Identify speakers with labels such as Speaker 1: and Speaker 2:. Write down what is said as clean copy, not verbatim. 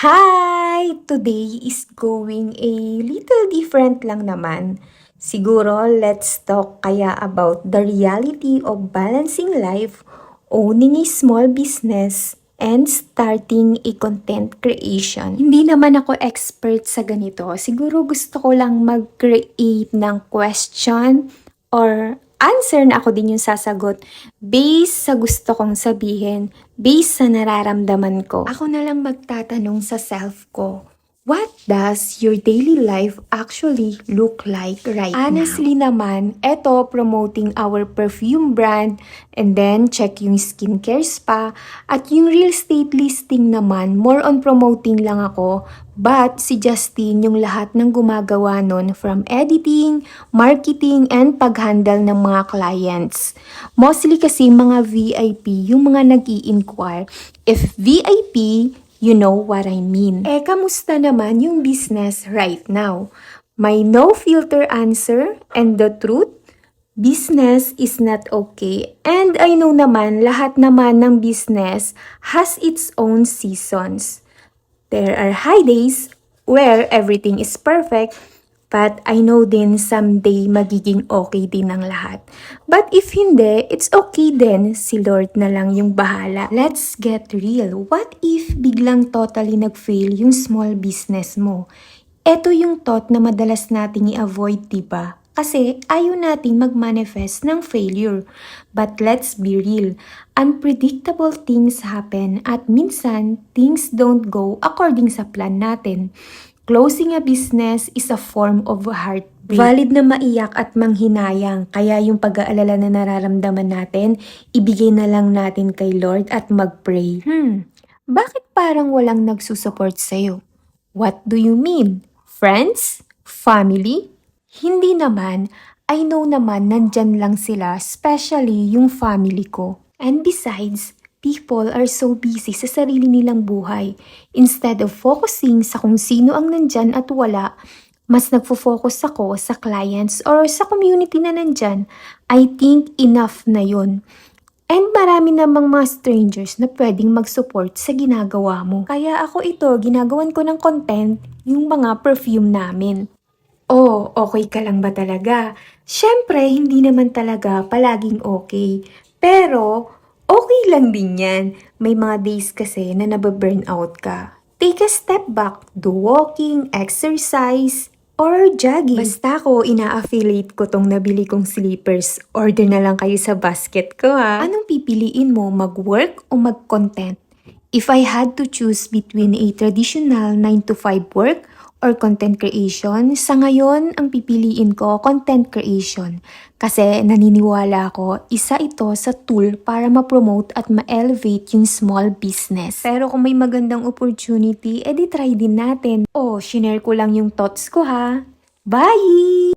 Speaker 1: Hi! Today is going a little different lang naman. Siguro, let's talk kaya about the reality of balancing life, owning a small business, and starting a content creation. Hindi naman ako expert sa ganito. Siguro gusto ko lang mag-create ng question or answer na ako din yung sasagot based sa gusto kong sabihin, based sa nararamdaman ko. Ako na lang magtatanong sa self ko, what does your daily life actually look like right now? Honestly naman, eto promoting our perfume brand and then check yung skincare spa at yung real estate listing naman, more on promoting lang ako. But si Justin yung lahat ng gumagawa nun from editing, marketing, and pag-handle ng mga clients. Mostly kasi mga VIP yung mga nag-i-inquire. If VIP, you know what I mean. Kamusta naman yung business right now? My no filter answer and the truth, business is not okay. And I know naman, lahat naman ng business has its own seasons. There are high days where everything is perfect, but I know din someday magiging okay din ang lahat. But if hindi, it's okay din. Si Lord na lang yung bahala. Let's get real. What if biglang totally nag-fail yung small business mo? Ito yung thought na madalas nating i-avoid, diba? Kasi ayaw nating mag-manifest ng failure. But let's be real, unpredictable things happen at minsan things don't go according sa plan natin. Closing a business is a form of heartbreak. Valid na maiyak at manghinayang, kaya yung pag-aalala na nararamdaman natin, ibigay na lang natin kay Lord at mag-pray. Bakit parang walang nagsusupport sa'yo? What do you mean? Friends? Family? Hindi naman. I know naman nandyan lang sila, especially yung family ko. And besides, people are so busy sa sarili nilang buhay. Instead of focusing sa kung sino ang nandyan at wala, mas nagfo-focus ako sa clients or sa community na nandyan. I think enough na yun. And marami namang mga strangers na pwedeng mag-support sa ginagawa mo. Kaya ako ito, ginagawan ko ng content yung mga perfume namin. Oh, okay ka lang ba talaga? Siyempre, hindi naman talaga palaging okay. Pero, okay lang din yan. May mga days kasi na nababurn out ka. Take a step back, do walking, exercise, or jogging. Basta ako, ina-affiliate ko tong nabili kong slippers. Order na lang kayo sa basket ko ha. Anong pipiliin mo, mag-work o mag-content? If I had to choose between a traditional 9-to-5 work or content creation, sa ngayon, ang pipiliin ko, content creation. Kasi naniniwala ako, isa ito sa tool para ma-promote at ma-elevate yung small business. Pero kung may magandang opportunity, edi try din natin. Oh, shinare ko lang yung thoughts ko ha. Bye!